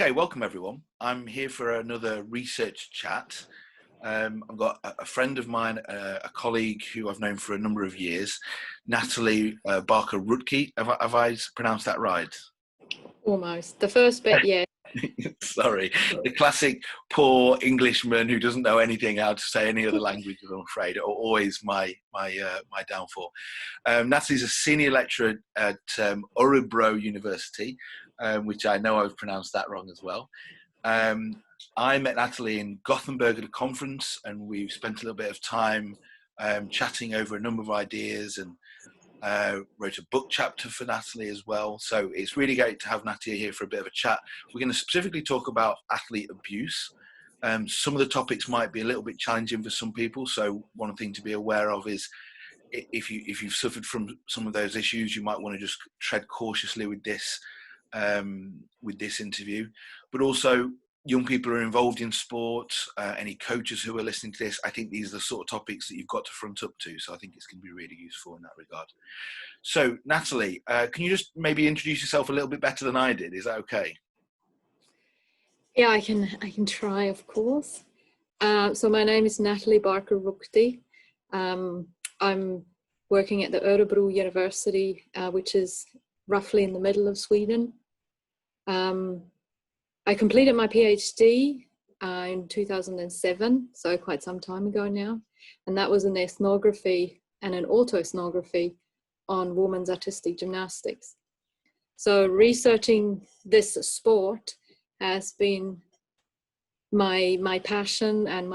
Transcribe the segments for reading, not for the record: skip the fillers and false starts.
Okay, welcome everyone. I'm here for another research chat. I've got a friend of mine, a colleague who I've known for a number of years, Natalie Barker-Ruchti. Have I pronounced that right? Almost. The first bit, yeah. Sorry, the classic poor Englishman who doesn't know anything how to say any other languages, I'm afraid, are always my downfall. Natalie's a senior lecturer at Örebro University, which I know I've pronounced that wrong as well. I met Natalie in Gothenburg at a conference, and we've spent a little bit of time chatting over a number of ideas, and wrote a book chapter for Natalie as well. So it's really great to have Natalie here for a bit of a chat. We're going to specifically talk about athlete abuse. Some of the topics might be a little bit challenging for some people. So one thing to be aware of is if you've suffered from some of those issues, you might want to just tread cautiously with this interview. But also, young people who are involved in sport, any coaches who are listening to this, I think these are the sort of topics that you've got to front up to. So I think it's going to be really useful in that regard. So Natalie, can you just maybe introduce yourself a little bit better than I did? Is that okay? Yeah, I can try, of course. So my name is Natalie Barker-Ruchti. I'm working at the Örebro University, which is roughly in the middle of Sweden. I completed my PhD in 2007, so quite some time ago now, and that was in ethnography and an autoethnography on women's artistic gymnastics. So researching this sport has been my passion and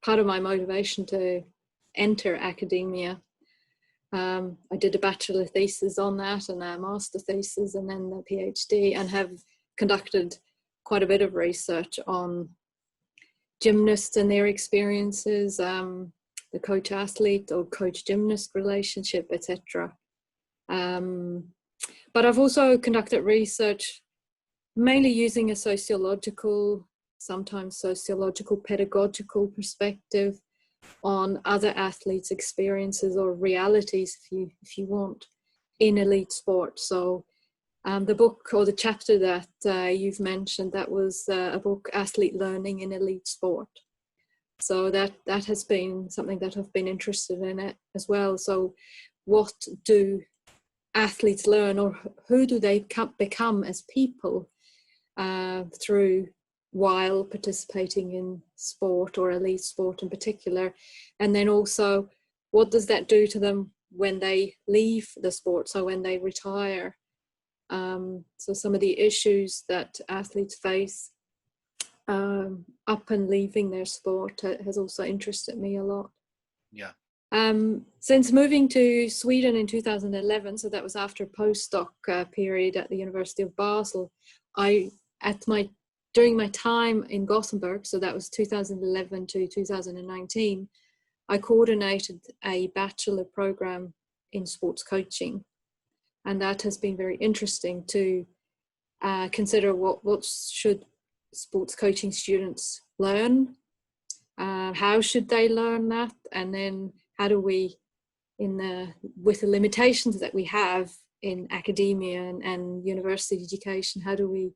part of my motivation to enter academia. I did a bachelor thesis on that and a master thesis and then the PhD, and have conducted quite a bit of research on gymnasts and their experiences, the coach-athlete or coach-gymnast relationship, etc. But I've also conducted research mainly using a sociological, sometimes sociological pedagogical perspective on other athletes' experiences or realities, if you want, in elite sport. So the book or the chapter that you've mentioned, that was a book, Athlete Learning in Elite Sport. So that has been something that I've been interested in it as well. So what do athletes learn, or who do they become as people while participating in sport, or elite sport in particular? And then also, what does that do to them when they leave the sport, so when they retire? So some of the issues that athletes face up and leaving their sport has also interested me a lot. Yeah. Since moving to Sweden in 2011, so that was after a postdoc period at the University of Basel, during my time in Gothenburg, so that was 2011 to 2019, I coordinated a bachelor program in sports coaching. And that has been very interesting to consider what should sports coaching students learn, how should they learn that, and then how do we, with the limitations that we have in academia and university education, how do we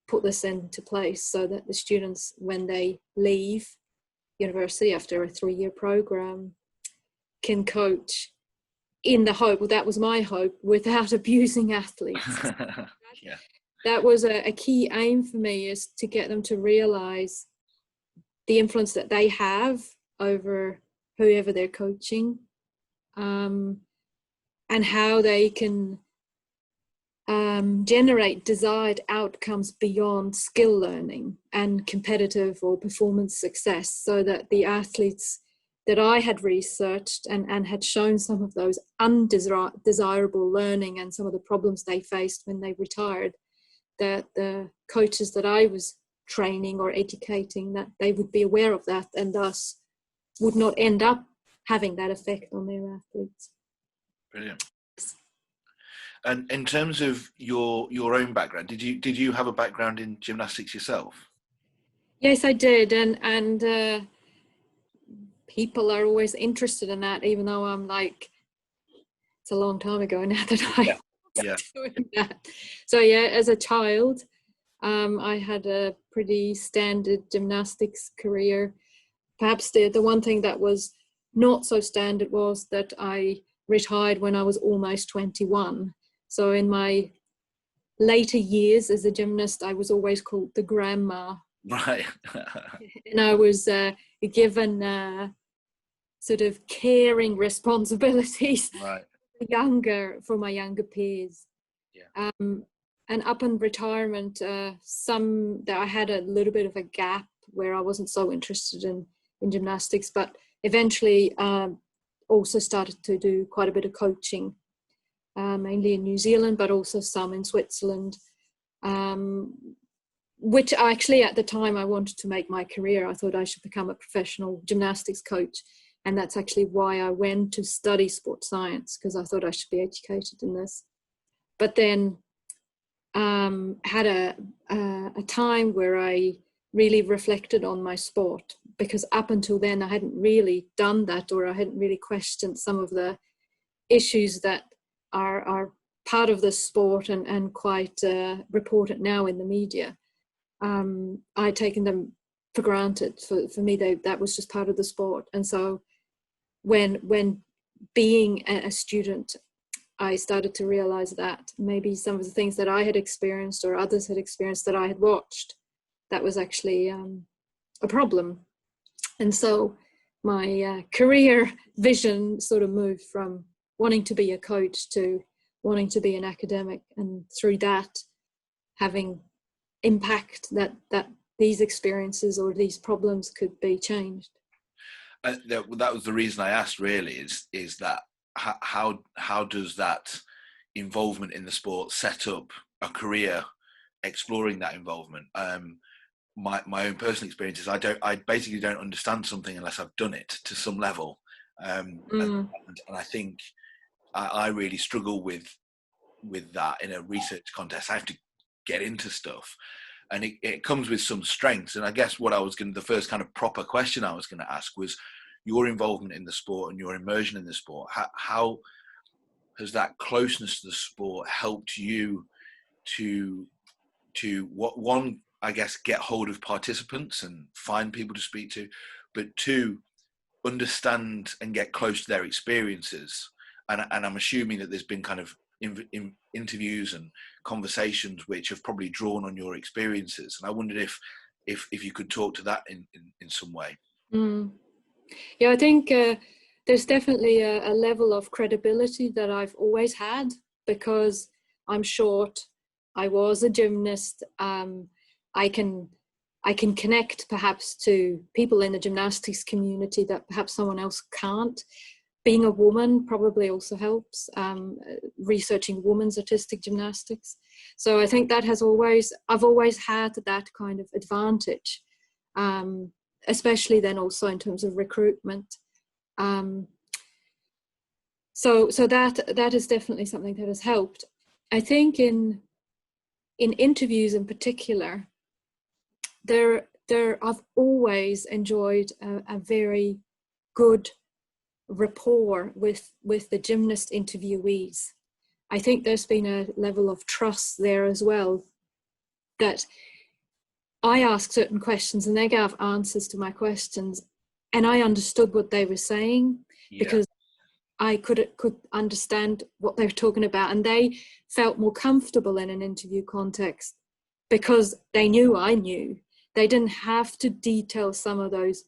put this into place so that the students, when they leave university after a 3-year program, can coach in the hope, well, that was my hope, without abusing athletes. Yeah. That was a key aim for me, is to get them to realize the influence that they have over whoever they're coaching, and how they can generate desired outcomes beyond skill learning and competitive or performance success, so that the athletes that I had researched and had shown some of those undesirable learning and some of the problems they faced when they retired, that the coaches that I was training or educating, that they would be aware of that and thus would not end up having that effect on their athletes. Brilliant. And in terms of your own background, did you have a background in gymnastics yourself? Yes, I did, and people are always interested in that, even though I'm like, it's a long time ago now that I was doing that. So yeah, as a child, I had a pretty standard gymnastics career. Perhaps the one thing that was not so standard was that I retired when I was almost 21. So in my later years as a gymnast, I was always called the grandma. Right. And I was given sort of caring responsibilities Right. for my younger peers. Yeah. And up in retirement, that I had a little bit of a gap where I wasn't so interested in gymnastics, but eventually also started to do quite a bit of coaching, mainly in New Zealand, but also some in Switzerland, which actually at the time I wanted to make my career. I thought I should become a professional gymnastics coach. And that's actually why I went to study sports science, because I thought I should be educated in this. But then had a time where I really reflected on my sport, because up until then I hadn't really done that, or I hadn't really questioned some of the issues that are part of the sport and quite reported now in the media. I'd taken them for granted. For me, that was just part of the sport. And so when being a student, I started to realize that maybe some of the things that I had experienced or others had experienced that I had watched, that was actually a problem. And so my career vision sort of moved from wanting to be a coach to wanting to be an academic, and through that having impact that these experiences or these problems could be changed. That was the reason I asked, really, is that how does that involvement in the sport set up a career exploring that involvement? My own personal experience is I basically don't understand something unless I've done it to some level, and I think I really struggle with that in a research context. I have to get into stuff, and it comes with some strengths. And I guess the first kind of proper question I was going to ask was your involvement in the sport and your immersion in the sport. How has that closeness to the sport helped you to I guess, get hold of participants and find people to speak to, but two, understand and get close to their experiences? And I'm assuming that there's been kind of interviews and conversations which have probably drawn on your experiences. And I wondered if you could talk to that in some way. Yeah, I think there's definitely a level of credibility that I've always had, because I'm short. I was a gymnast. I can connect perhaps to people in the gymnastics community that perhaps someone else can't. Being a woman probably also helps, researching women's artistic gymnastics. So I think that I've always had that kind of advantage, especially then also in terms of recruitment. So that is definitely something that has helped. I think in interviews in particular, I've always enjoyed a very good rapport with the gymnast interviewees. I think there's been a level of trust there as well, that I ask certain questions and they gave answers to my questions, and I understood what they were saying, because I could understand what they were talking about, and they felt more comfortable in an interview context because they knew I knew. They didn't have to detail some of those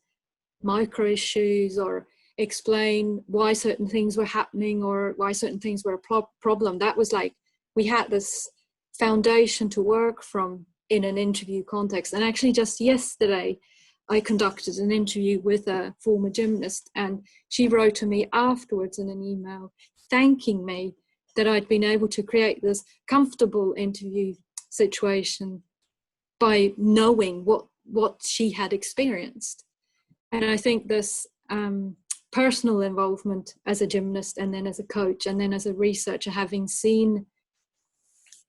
micro issues or explain why certain things were happening or why certain things were a problem. That was like, we had this foundation to work from in an interview context. And actually just yesterday, I conducted an interview with a former gymnast, and she wrote to me afterwards in an email thanking me that I'd been able to create this comfortable interview situation by knowing what she had experienced. And I think this personal involvement as a gymnast, and then as a coach, and then as a researcher, having seen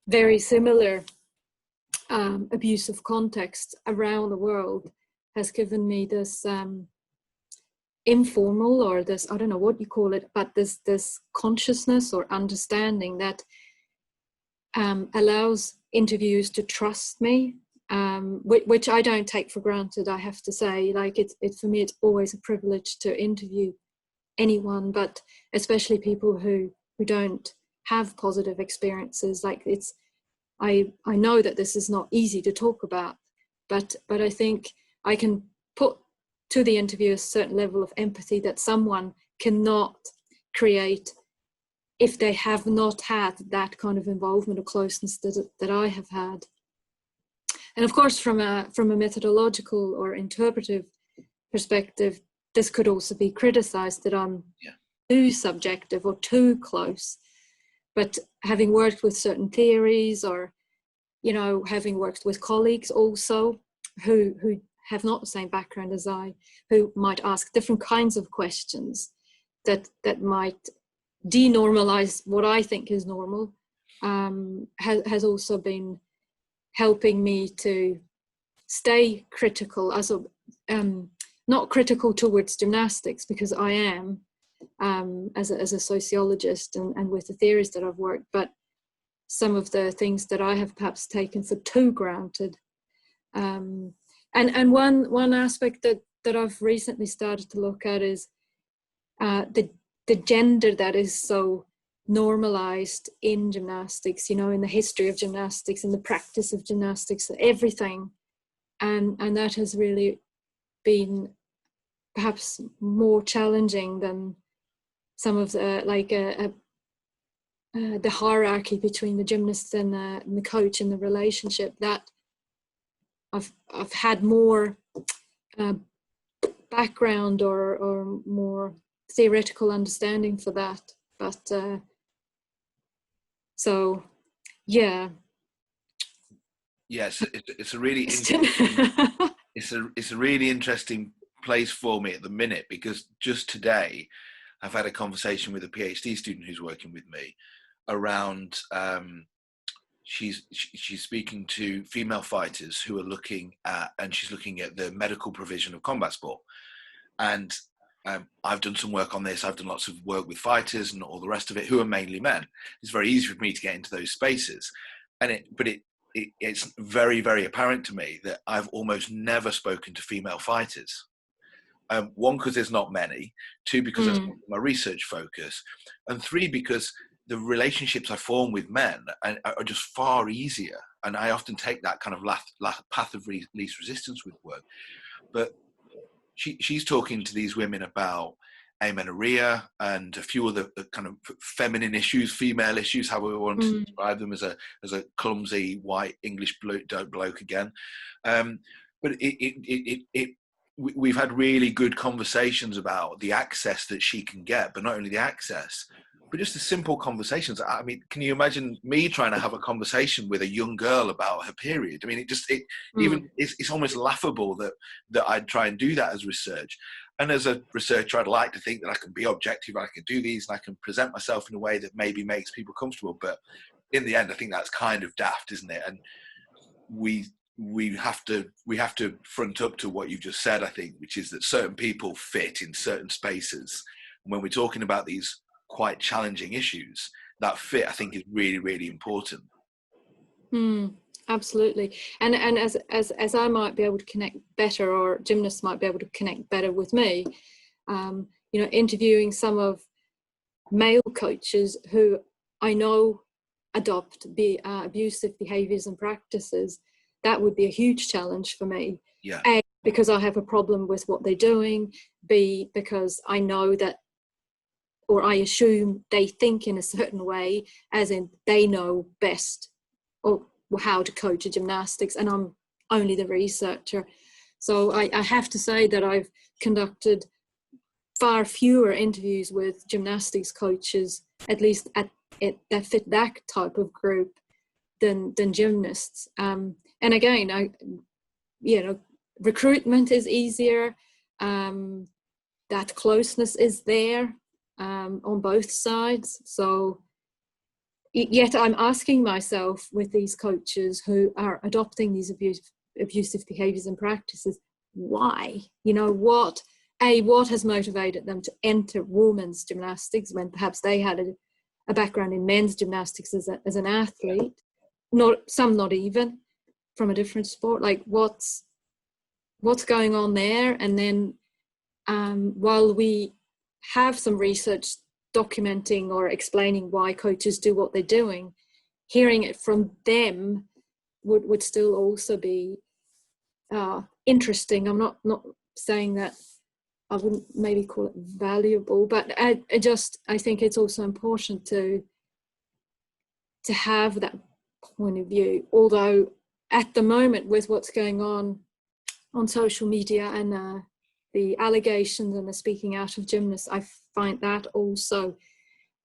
very similar abusive contexts around the world, has given me this informal, or this, I don't know what you call it, but this consciousness or understanding that allows interviewers to trust me, which I don't take for granted, I have to say. Like, for me, it's always a privilege to interview anyone, but especially people who don't have positive experiences. Like, I know that this is not easy to talk about, but I think I can put to the interviewer a certain level of empathy that someone cannot create if they have not had that kind of involvement or closeness that I have had. And of course, from a methodological or interpretive perspective, this could also be criticized, that I'm too subjective or too close. But having worked with certain theories, or, you know, having worked with colleagues also who have not the same background as I, who might ask different kinds of questions that might denormalize what I think is normal, has also been helping me to stay critical, not critical towards gymnastics, because I am, as a sociologist and with the theories that I've worked, but some of the things that I have perhaps taken for too granted. And one aspect that I've recently started to look at is the gender that is so normalized in gymnastics, you know, in the history of gymnastics, in the practice of gymnastics, everything. And that has really been perhaps more challenging than some of the, like, the hierarchy between the gymnast and the coach in the relationship. That I've had more background or more theoretical understanding for that, but so yeah. Yes, it's a really interesting, it's a really interesting place for me at the minute, because just today I've had a conversation with a PhD student who's working with me around she's speaking to female fighters who are looking at, and she's looking at the medical provision of combat sport. And I've done some work on this. I've done lots of work with fighters and all the rest of it, who are mainly men. It's very easy for me to get into those spaces, but it's very, very apparent to me that I've almost never spoken to female fighters. One, because there's not many. Two, because that's not my research focus. And three, because the relationships I form with men are just far easier. And I often take that kind of path of least resistance with work. But she's talking to these women about amenorrhea and a few other kind of feminine issues, female issues, however we want to describe them, as a clumsy white English bloke again. But we've had really good conversations about the access that she can get, but not only the access, but just the simple conversations. I mean, can you imagine me trying to have a conversation with a young girl about her period? I mean, it's almost laughable that I'd try and do that as research. And as a researcher, I'd like to think that I can be objective, I can do these, and I can present myself in a way that maybe makes people comfortable. But in the end, I think that's kind of daft, isn't it? And we have to front up to what you've just said, I think, which is that certain people fit in certain spaces. And when we're talking about these quite challenging issues, that fit, I think, is really, really important. Absolutely. And as I might be able to connect better, or gymnasts might be able to connect better with me, you know, interviewing some of male coaches who I know adopt abusive behaviors and practices, that would be a huge challenge for me. Yeah. A, because I have a problem with what they're doing. B, because I know that, or I assume they think in a certain way, as in they know best or how to coach a gymnastics, and I'm only the researcher. So I have to say that I've conducted far fewer interviews with gymnastics coaches, at least that fit that type of group, than gymnasts. And again, recruitment is easier. That closeness is there on both sides. So yet I'm asking myself, with these coaches who are adopting these abusive behaviors and practices, why? You know, what has motivated them to enter women's gymnastics when perhaps they had a background in men's gymnastics as an athlete? not even from a different sport, like what's going on there. And then while we have some research documenting or explaining why coaches do what they're doing, hearing it from them would still also be interesting. I'm not saying that I wouldn't maybe call it valuable, but I think it's also important to have that point of view. Although at the moment, with what's going on social media and the allegations and the speaking out of gymnasts, I find that also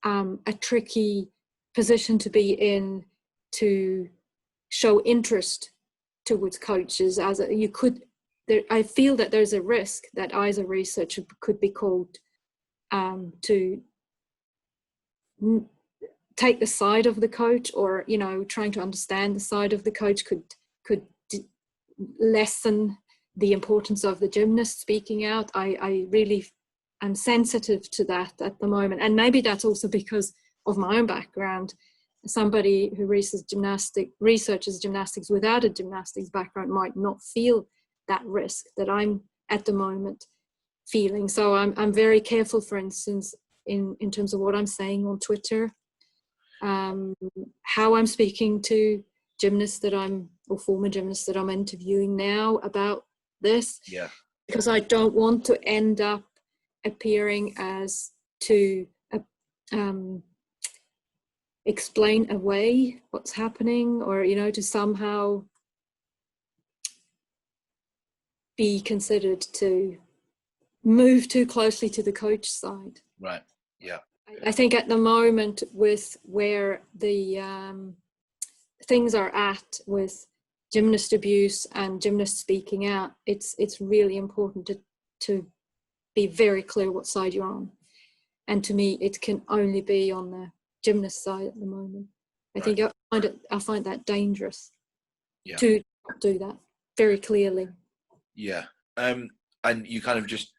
a tricky position to be in, to show interest towards coaches. I feel that there's a risk that I, as a researcher, could be called to take the side of the coach, or trying to understand the side of the coach could lessen the importance of the gymnast speaking out. I really am sensitive to that at the moment, and maybe that's also because of my own background. Somebody who researches gymnastics without a gymnastics background might not feel that risk that I'm at the moment feeling. So I'm very careful, for instance, in terms of what I'm saying on Twitter, how I'm speaking to gymnasts or former gymnasts that I'm interviewing now about this. Yeah. Because I don't want to end up appearing as to explain away what's happening, or to somehow be considered to move too closely to the coach side. Right. Yeah. I think at the moment, with where the things are at with gymnast abuse and gymnast speaking out, it's really important to be very clear what side you're on. And to me, it can only be on the gymnast side at the moment. I think I find that dangerous to do that very clearly. Yeah. And you kind of just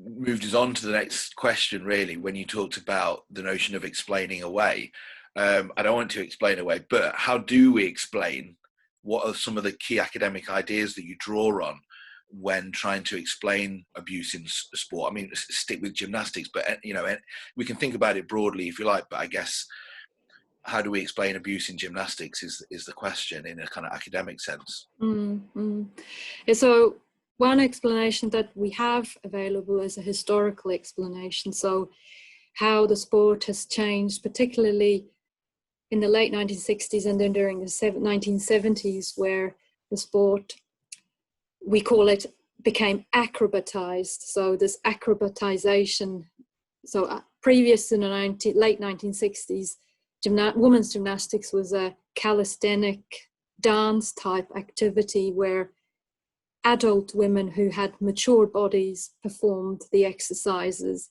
moved us on to the next question, really, when you talked about the notion of explaining away. I don't want to explain away, but how do we explain? What are some of the key academic ideas that you draw on when trying to explain abuse in sport? I mean, stick with gymnastics, but we can think about it broadly if you like, but I guess how do we explain abuse in gymnastics is the question in a kind of academic sense. Mm-hmm. So one explanation that we have available is a historical explanation. So how the sport has changed, particularly in the late 1960s and then during the 1970s, where the sport, we call it, became acrobatized. So this acrobatization, so previous to the late 1960s, women's gymnastics was a calisthenic dance type activity where adult women who had mature bodies performed the exercises.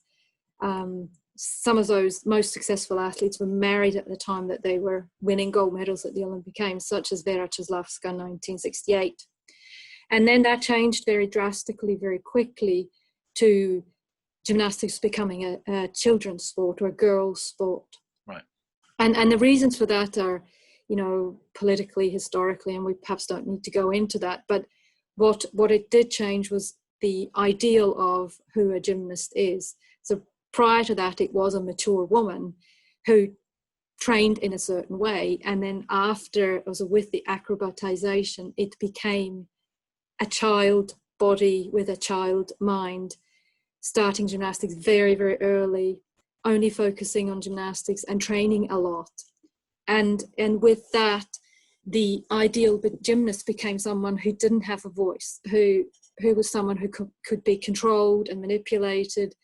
Some of those most successful athletes were married at the time that they were winning gold medals at the Olympic Games, such as Vera Czeslavska in 1968. And then that changed very drastically, very quickly, to gymnastics becoming a children's sport or a girls' sport. Right. And the reasons for that are, politically, historically, and we perhaps don't need to go into that. But what it did change was the ideal of who a gymnast is. So prior to that, it was a mature woman who trained in a certain way. And then after, also with the acrobatization, it became a child body with a child mind, starting gymnastics very, very early, only focusing on gymnastics and training a lot. And with that, the ideal gymnast became someone who didn't have a voice, who was someone who could be controlled and manipulated,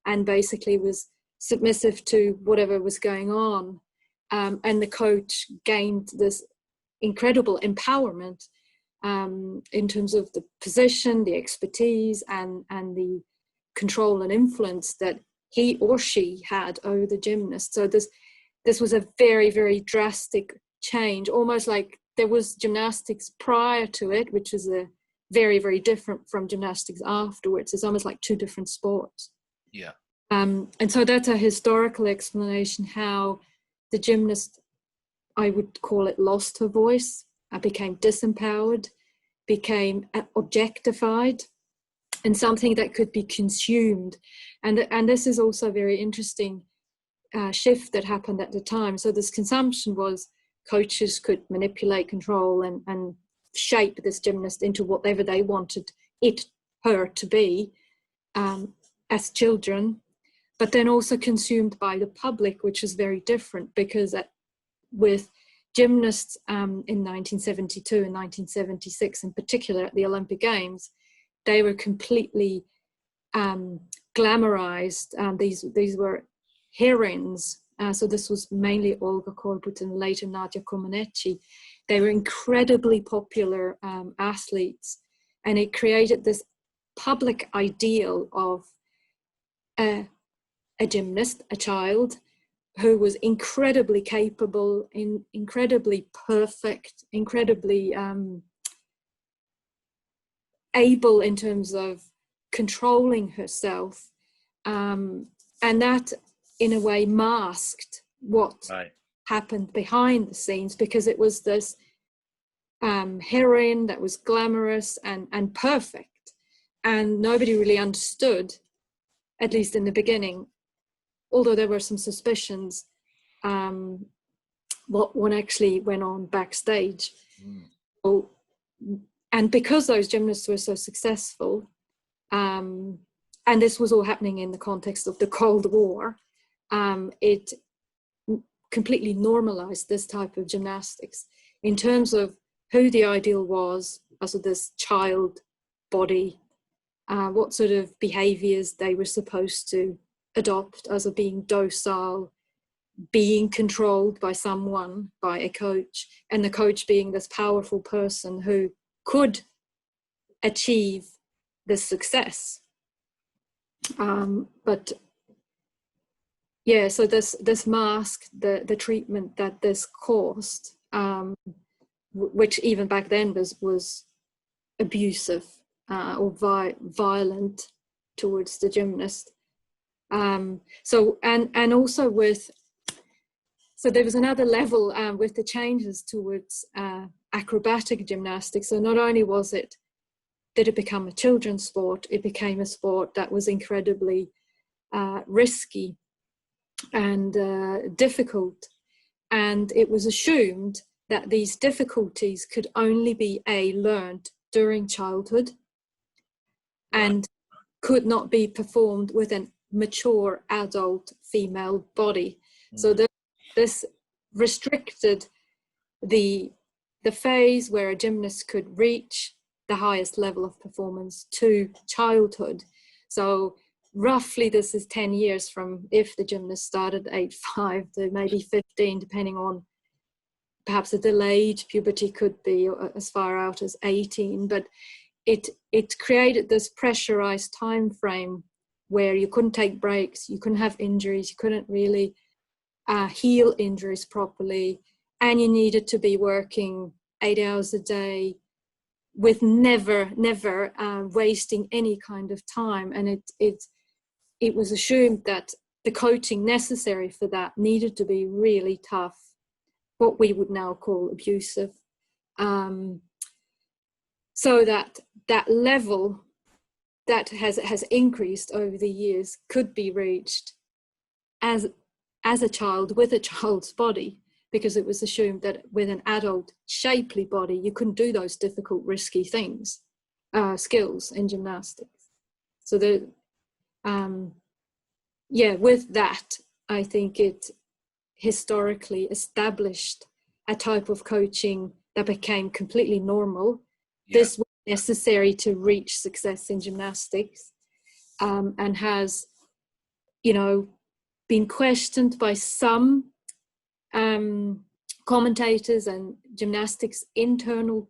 and basically was submissive to whatever was going on. And the coach gained this incredible empowerment in terms of the position, the expertise, and the control and influence that he or she had over the gymnast. So this was a very, very drastic change, almost like there was gymnastics prior to it, which is a very, very different from gymnastics afterwards. It's almost like two different sports. Yeah. And so that's a historical explanation how the gymnast I would call it, lost her voice, became disempowered, became objectified, and something that could be consumed. And this is also a very interesting shift that happened at the time. So this consumption was, coaches could manipulate, control, and shape this gymnast into whatever they wanted her to be as children, but then also consumed by the public, which is very different, because with gymnasts in 1972 and 1976 in particular at the Olympic Games, they were completely glamorized. These were heroines. So this was mainly Olga Korbut and later Nadia Comaneci. They were incredibly popular athletes, and it created this public ideal of a gymnast, a child, who was incredibly capable, incredibly perfect, incredibly able in terms of controlling herself. And that, in a way, masked what happened behind the scenes, because it was this heroine that was glamorous and perfect. And nobody really understood, at least in the beginning, although there were some suspicions, what actually went on backstage. So, and because those gymnasts were so successful, and this was all happening in the context of the Cold War, it completely normalized this type of gymnastics in terms of who the ideal was, also this child body, what sort of behaviors they were supposed to adopt, as of being docile, being controlled by someone, by a coach, and the coach being this powerful person who could achieve the success. But yeah, so this mask, the treatment that this caused, which even back then was abusive or violent towards the gymnast. So there was another level with the changes towards acrobatic gymnastics. So not only did it become a children's sport, it became a sport that was incredibly risky and difficult. And it was assumed that these difficulties could only be learned during childhood and could not be performed with a mature adult female body. So this restricted the phase where a gymnast could reach the highest level of performance to childhood. So roughly this is 10 years from if the gymnast started at age 5 to maybe 15, depending on perhaps a delayed puberty, could be as far out as 18. But it created this pressurized time frame where you couldn't take breaks, you couldn't have injuries, you couldn't really heal injuries properly, and you needed to be working 8 hours a day with never wasting any kind of time. And it was assumed that the coaching necessary for that needed to be really tough, what we would now call abusive, so that level that has increased over the years could be reached as a child with a child's body, because it was assumed that with an adult shapely body you couldn't do those difficult, risky things, skills in gymnastics. So with that, I think it historically established a type of coaching that became completely normal. This was necessary to reach success in gymnastics, and has, been questioned by some commentators and gymnastics internal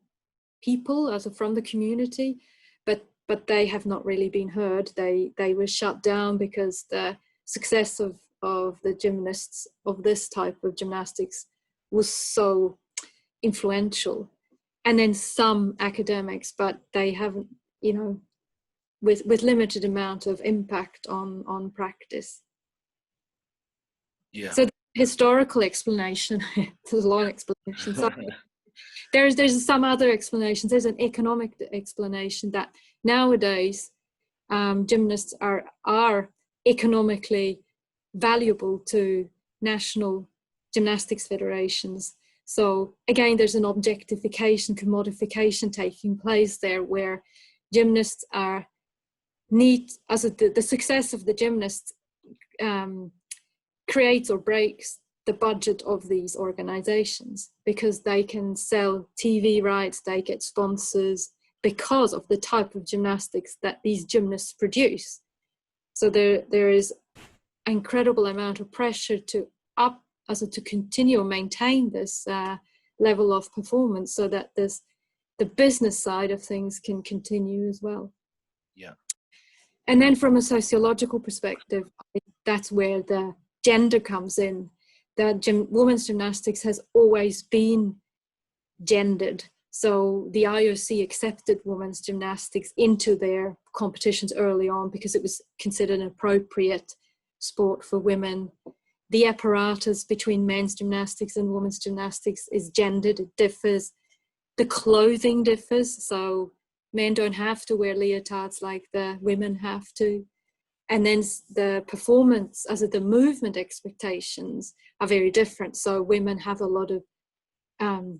people, also from the community, but they have not really been heard. They were shut down because the success of the gymnasts of this type of gymnastics was so influential. And then some academics, but they haven't, with limited amount of impact on practice. Yeah. So historical explanation. It's a long explanation. So there's some other explanations. There's an economic explanation that nowadays gymnasts are economically valuable to national gymnastics federations. So again, there's an objectification, commodification taking place there, where gymnasts are the success of the gymnast creates or breaks the budget of these organizations, because they can sell TV rights, they get sponsors because of the type of gymnastics that these gymnasts produce. So there is an incredible amount of pressure to continue or maintain this level of performance, so that the business side of things can continue as well. Yeah. And then from a sociological perspective, that's where the gender comes in. That women's gymnastics has always been gendered. So the IOC accepted women's gymnastics into their competitions early on because it was considered an appropriate sport for women. The apparatus between men's gymnastics and women's gymnastics is gendered. It differs. The clothing differs. So men don't have to wear leotards like the women have to. And then the performance, the movement expectations are very different. So women have a lot of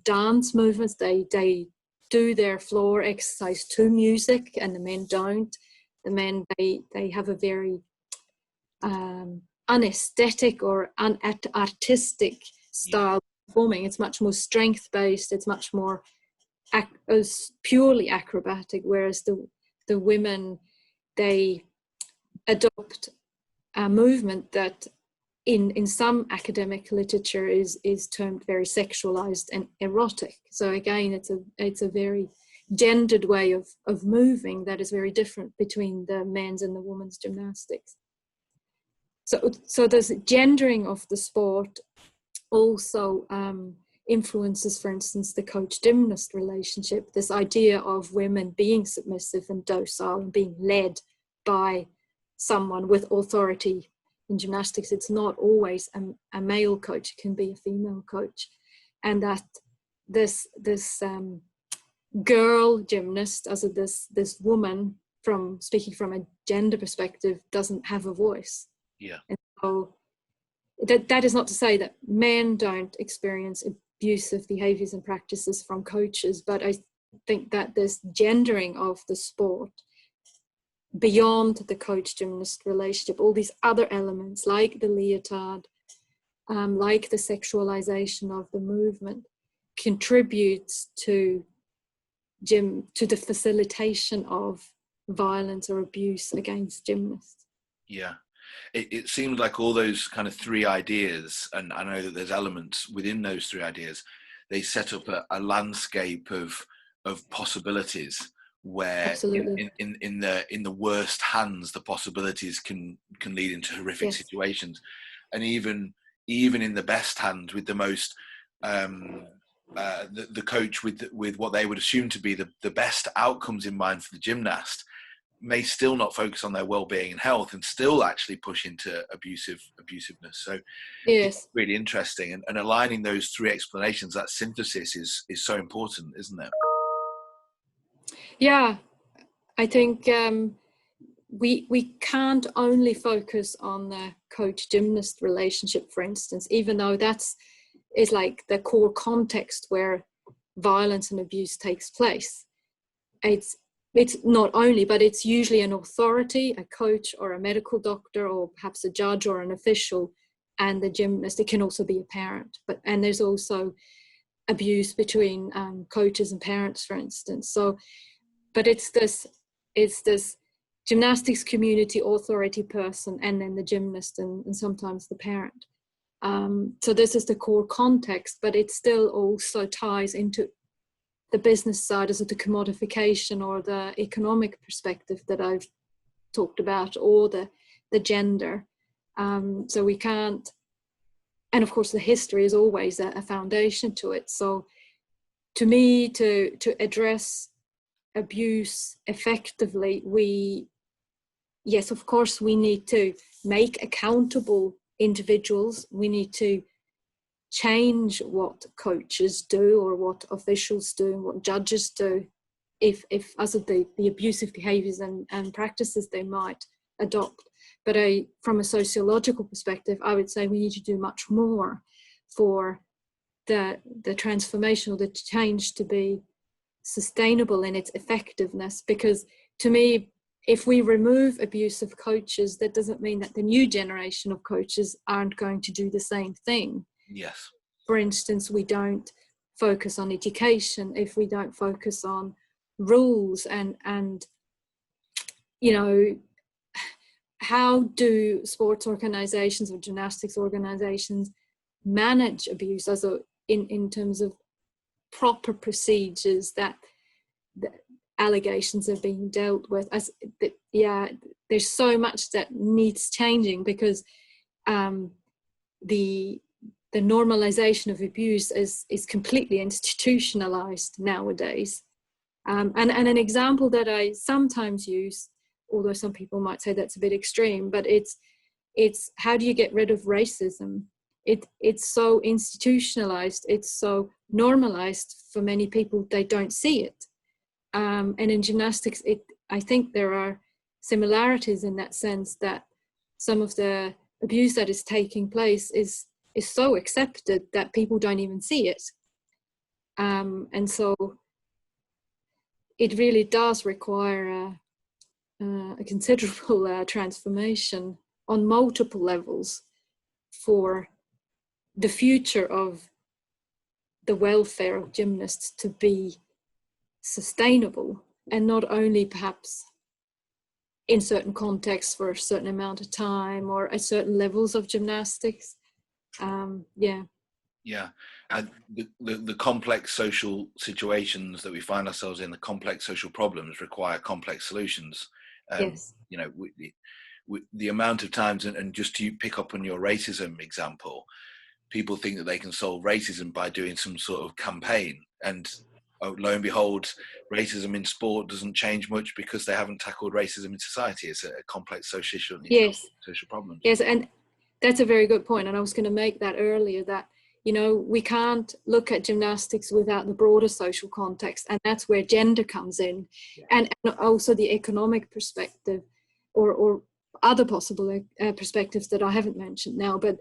dance movements. They do their floor exercise to music, and the men don't. The men, they have a very unaesthetic or unartistic style of performing. It's much more strength-based. It's much more purely acrobatic, whereas the women, they adopt a movement that in some academic literature is termed very sexualized and erotic. So again, it's a very gendered way of moving that is very different between the men's and the women's gymnastics. So this gendering of the sport also influences, for instance, the coach-gymnast relationship, this idea of women being submissive and docile and being led by someone with authority. In gymnastics, it's not always a male coach, it can be a female coach. And that this girl gymnast, this woman, speaking from a gender perspective, doesn't have a voice. Yeah. And so that is not to say that men don't experience abusive behaviors and practices from coaches, but I think that this gendering of the sport beyond the coach-gymnast relationship, all these other elements like the leotard, like the sexualization of the movement, contributes to the facilitation of violence or abuse against gymnasts. Yeah. It seems like all those kind of three ideas, and I know that there's elements within those three ideas, they set up a landscape of possibilities where in the worst hands the possibilities can lead into horrific situations, and even in the best hands, with the most the coach with what they would assume to be the best outcomes in mind for the gymnast, may still not focus on their well-being and health, and still actually push into abusiveness. So it's really interesting, and aligning those three explanations, that synthesis is so important, isn't it? Yeah, I think we can't only focus on the coach-gymnast relationship, for instance, even though is like the core context where violence and abuse takes place. It's not only, but it's usually an authority, a coach or a medical doctor, or perhaps a judge or an official, and the gymnast. It can also be a parent, and there's also abuse between coaches and parents, for instance. So, but it's this gymnastics community authority person, and then the gymnast, and sometimes the parent. So this is the core context, but it still also ties into the business side, as the commodification or the economic perspective that I've talked about, or the gender. So we can't, and of course the history is always a foundation to it. So to me, to address abuse effectively, yes, of course we need to make accountable individuals. We need to change what coaches do or what officials do and what judges do if as of the abusive behaviors and practices they might adopt. But from a sociological perspective, I would say we need to do much more for the transformation or the change to be sustainable in its effectiveness. Because to me, if we remove abusive coaches, that doesn't mean that the new generation of coaches aren't going to do the same thing. Yes. For instance, we don't focus on education, if we don't focus on rules and you know, how do sports organizations or gymnastics organizations manage abuse as in terms of proper procedures that the allegations are being dealt with? There's so much that needs changing, because the normalization of abuse is completely institutionalized nowadays. And an example that I sometimes use, although some people might say that's a bit extreme, but it's how do you get rid of racism? It's so institutionalized, it's so normalized for many people, they don't see it. And in gymnastics, I think there are similarities in that sense, that some of the abuse that is taking place is so accepted that people don't even see it. And so it really does require a considerable transformation on multiple levels for the future of the welfare of gymnasts to be sustainable, and not only perhaps in certain contexts for a certain amount of time or at certain levels of gymnastics. Yeah, and the complex social situations that we find ourselves in, the complex social problems require complex solutions. Yes. You know, the amount of times, and just to pick up on your racism example, people think that they can solve racism by doing some sort of campaign, and lo and behold, racism in sport doesn't change much because they haven't tackled racism in society. It's a complex social problem. Yes, and that's a very good point. And I was going to make that earlier, that, you know, we can't look at gymnastics without the broader social context, and that's where gender comes in, and also the economic perspective, or other possible perspectives that I haven't mentioned now. But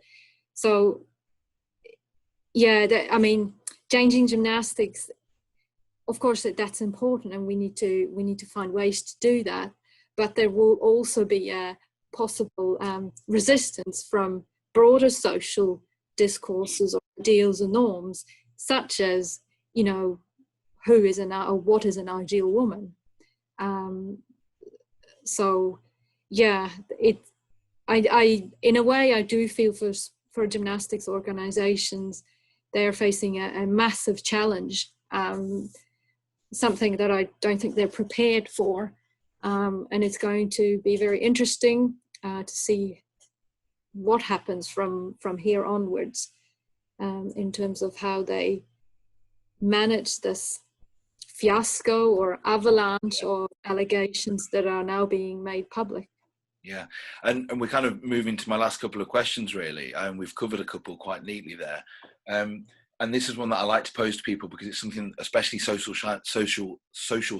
so, yeah, I mean, changing gymnastics, of course, that's important, and we need to find ways to do that. But there will also be a possible resistance from broader social discourses or ideals and norms, such as, you know, who is or what is an ideal woman. So, yeah, I in a way I do feel for gymnastics organizations, they are facing a massive challenge, something that I don't think they're prepared for, and it's going to be very interesting to see what happens from here onwards, in terms of how they manage this fiasco or avalanche of allegations that are now being made public. Yeah, and we're kind of moving to my last couple of questions, really, and we've covered a couple quite neatly there. And this is one that I like to pose to people because it's something, especially social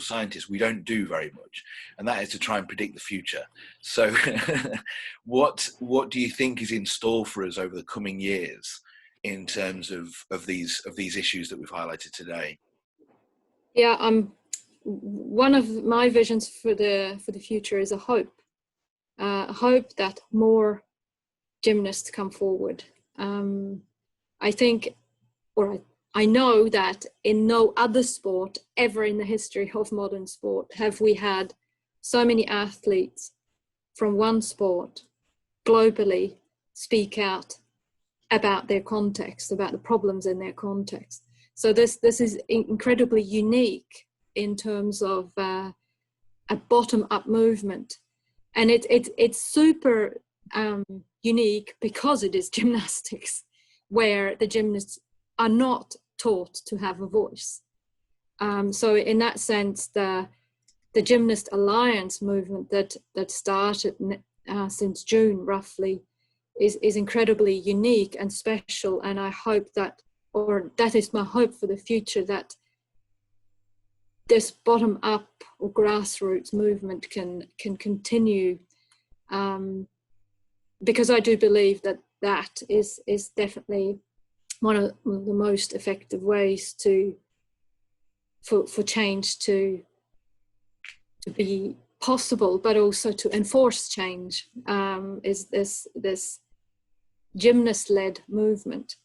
scientists, we don't do very much, and that is to try and predict the future. So, what do you think is in store for us over the coming years in terms of these issues that we've highlighted today? Yeah, one of my visions for the future is a hope that more gymnasts come forward. I think, or I know that in no other sport ever in the history of modern sport have we had so many athletes from one sport globally speak out about their context, about the problems in their context. So this is incredibly unique in terms of a bottom-up movement. And it's super unique because it is gymnastics, where the gymnasts are not taught to have a voice. So in that sense, the Gymnast Alliance movement that started since June roughly is incredibly unique and special. And I hope that, or that is my hope for the future, that this bottom-up or grassroots movement can continue, because I do believe that that is definitely one of the most effective ways for change to be possible, but also to enforce change, is this gymnast-led movement.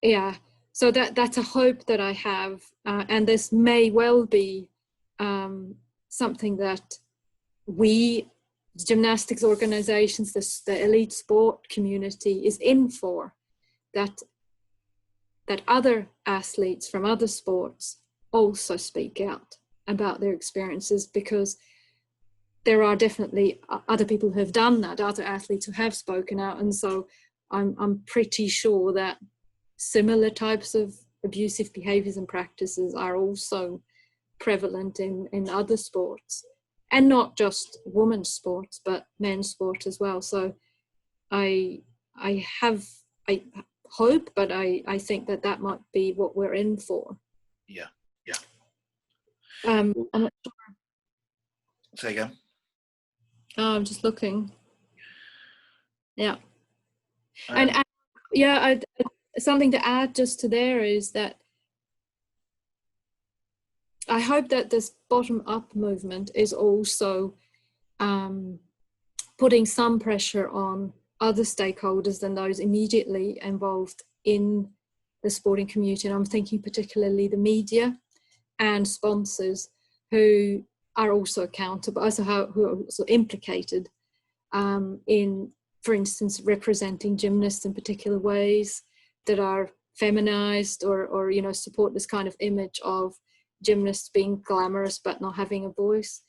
Yeah, so that's a hope that I have, and this may well be something that we, gymnastics organizations, the elite sport community, is in for, that other athletes from other sports also speak out about their experiences, because there are definitely other people who have done that, other athletes who have spoken out. And so I'm pretty sure that similar types of abusive behaviors and practices are also prevalent in other sports, and not just women's sports, but men's sport as well. So I hope, but I think that might be what we're in for. Yeah. I'm not sure. Say again. Oh, I'm just looking. Yeah. And yeah, something to add just to there is that I hope that this bottom-up movement is also putting some pressure on other stakeholders than those immediately involved in the sporting community. And I'm thinking particularly the media and sponsors, who are also accountable, who are also implicated in, for instance, representing gymnasts in particular ways that are feminized, or support this kind of image of gymnasts being glamorous but not having a voice,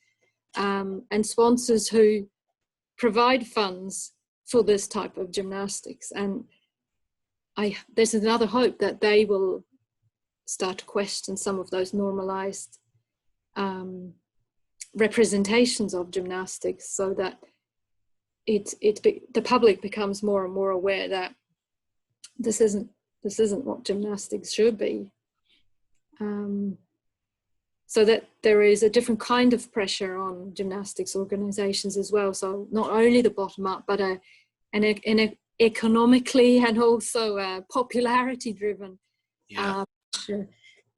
and sponsors who provide funds for this type of gymnastics. And there's another hope that they will start to question some of those normalized representations of gymnastics, so that the public becomes more and more aware that this isn't what gymnastics should be. So that there is a different kind of pressure on gymnastics organizations as well. So not only the bottom up, but an economically and also popularity driven pressure,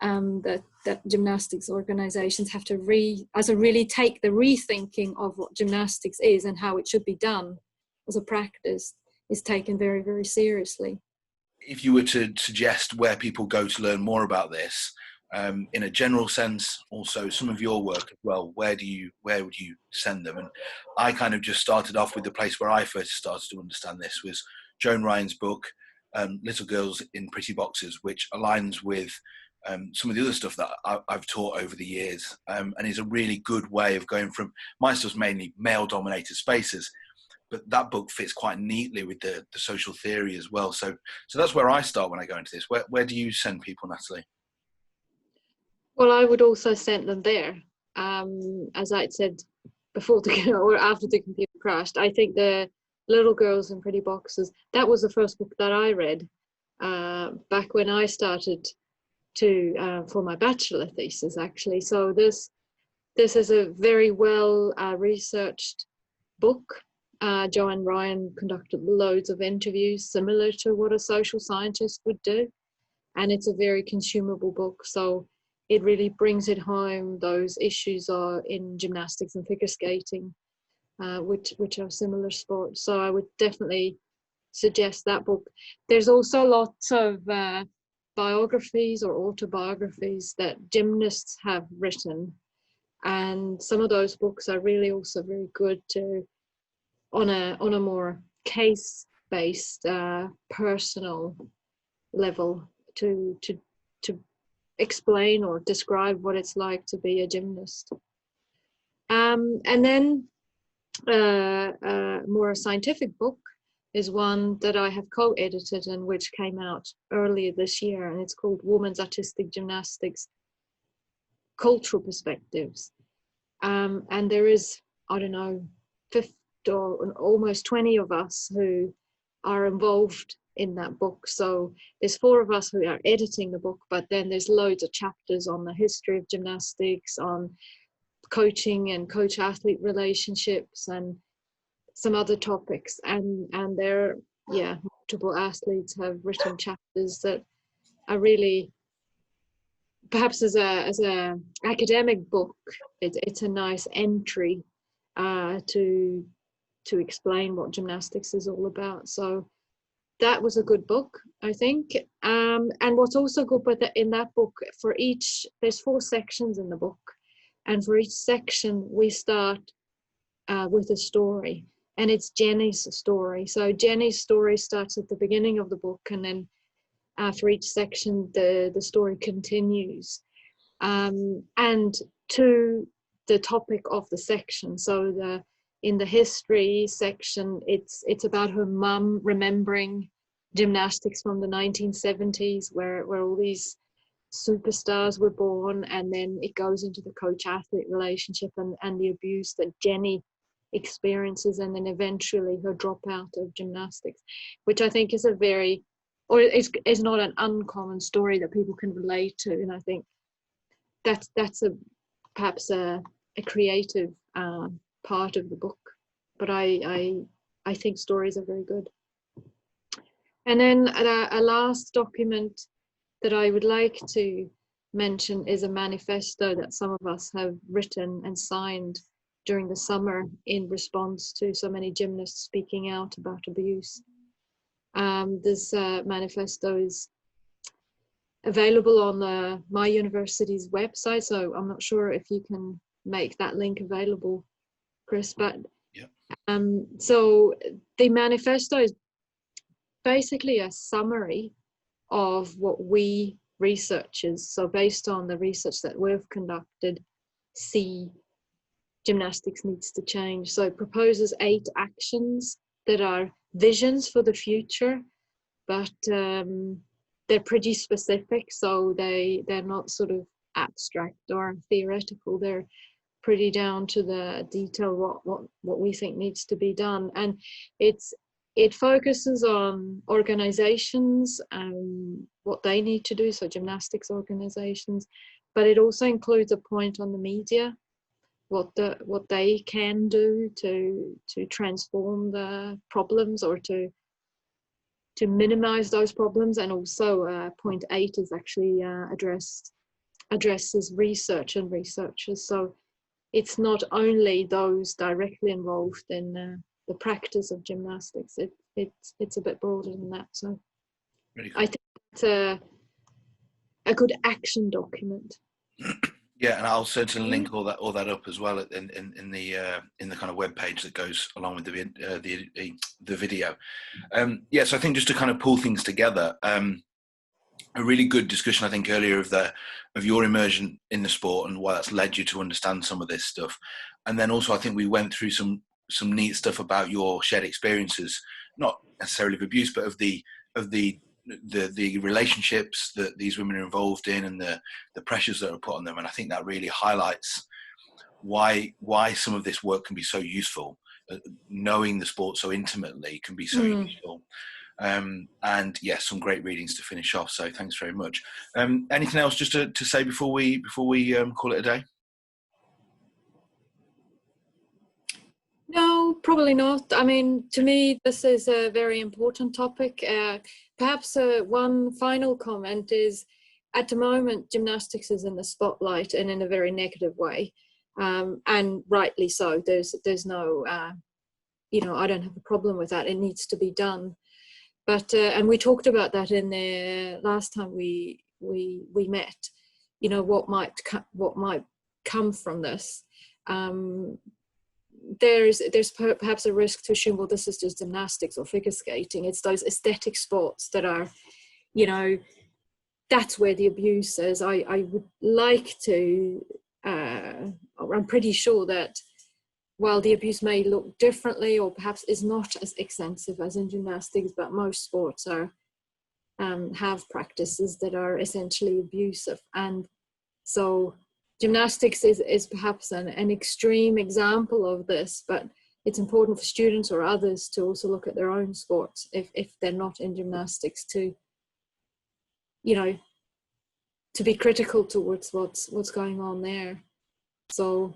that gymnastics organizations have to really take the rethinking of what gymnastics is and how it should be done as a practice is taken very, very seriously. If you were to suggest where people go to learn more about this, in a general sense, also some of your work as well, where would you send them? And I kind of just started off with the place where I first started to understand this was Joan Ryan's book, Little Girls in Pretty Boxes, which aligns with some of the other stuff that I've taught over the years, and is a really good way of going from, my stuff's mainly male-dominated spaces, but that book fits quite neatly with the social theory as well. So that's where I start when I go into this. Where do you send people, Natalie? Well, I would also send them there. As I'd said before, or after the computer crashed, I think the Little Girls in Pretty Boxes, that was the first book that I read back when I started for my bachelor thesis, actually. So this is a very well researched book. Joan Ryan conducted loads of interviews similar to what a social scientist would do, and it's a very consumable book. So it really brings it home, those issues are in gymnastics and figure skating, which are similar sports. So I would definitely suggest that book. There's also lots of biographies or autobiographies that gymnasts have written, and some of those books are really also very good on a more case-based, personal level to explain or describe what it's like to be a gymnast. And then a more scientific book is one that I have co-edited and which came out earlier this year, and it's called Women's Artistic Gymnastics, Cultural Perspectives. And there is, I don't know, or almost 20 of us who are involved in that book. So there's 4 of us who are editing the book, but then there's loads of chapters on the history of gymnastics, on coaching and coach-athlete relationships, and some other topics. And there, yeah, multiple athletes have written chapters that are really, perhaps as a academic book, it's a nice entry to explain what gymnastics is all about. So that was a good book, I think. And what's also good in that book, there's 4 sections in the book, and for each section we start with a story, and it's Jenny's story. So Jenny's story starts at the beginning of the book, and then for each section the story continues, and to the topic of the section. So in the history section, it's about her mum remembering gymnastics from the 1970s, where all these superstars were born, and then it goes into the coach-athlete relationship and the abuse that Jenny experiences, and then eventually her dropout of gymnastics, which I think is is not an uncommon story that people can relate to. And I think that's perhaps a creative part of the book, but I think stories are very good. And then a last document that I would like to mention is a manifesto that some of us have written and signed during the summer in response to so many gymnasts speaking out about abuse. This manifesto is available on my university's website, so I'm not sure if you can make that link available, Chris, but yeah. So the manifesto is basically a summary of what we researchers, so based on the research that we've conducted, see gymnastics needs to change. So it proposes 8 actions that are visions for the future, but they're pretty specific, so they're not sort of abstract or theoretical. They're pretty down to the detail what we think needs to be done. And it focuses on organizations and what they need to do, so gymnastics organizations, but it also includes a point on the media, what they can do to transform the problems or to minimize those problems. And also point 8 is actually addresses research and researchers. So it's not only those directly involved in the practice of gymnastics. It's a bit broader than that. So really cool. I think it's a good action document. Yeah, and I'll certainly link all that up as well in the kind of web page that goes along with the video. Yeah, so I think just to kind of pull things together, a really good discussion I think earlier of your immersion in the sport and why that's led you to understand some of this stuff, and then also I think we went through some neat stuff about your shared experiences, not necessarily of abuse, but of the relationships that these women are involved in and the pressures that are put on them. And I think that really highlights why some of this work can be so useful. Knowing the sport so intimately can be so useful. And yes, some great readings to finish off. So thanks very much. Anything else just to say before we call it a day? No, probably not. I mean, to me, this is a very important topic. Perhaps one final comment is, at the moment, gymnastics is in the spotlight and in a very negative way, and rightly so. There's no, I don't have a problem with that. It needs to be done. But and we talked about that in the last time we met. What might come from this. There's perhaps a risk to assume, well, this is just gymnastics or figure skating. It's those aesthetic sports that are, that's where the abuse is. I would like to, I'm pretty sure that while the abuse may look differently or perhaps is not as extensive as in gymnastics, but most sports have practices that are essentially abusive. And so gymnastics is perhaps an extreme example of this, but it's important for students or others to also look at their own sports if they're not in gymnastics, to, you know, to be critical towards what's going on there. So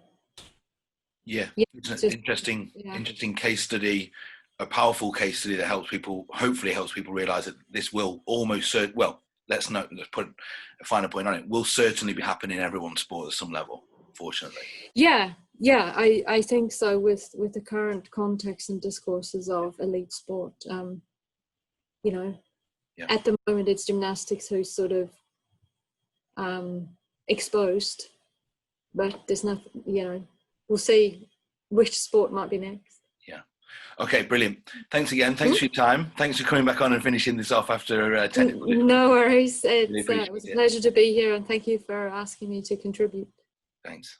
yeah, yeah, it's an interesting case study, a powerful case study that hopefully helps people realize that this will almost let's put a finer point on it, will certainly be happening in everyone's sport at some level, fortunately. Yeah, I think so, with the current context and discourses of elite sport. You know, at the moment it's gymnastics who's sort of exposed, but there's nothing, you know, we'll see which sport might be next. Yeah. Okay, brilliant. Thanks again. Thanks for your time. Thanks for coming back on and finishing this off after technical. No worries. It was a pleasure to be here, and thank you for asking me to contribute. Thanks.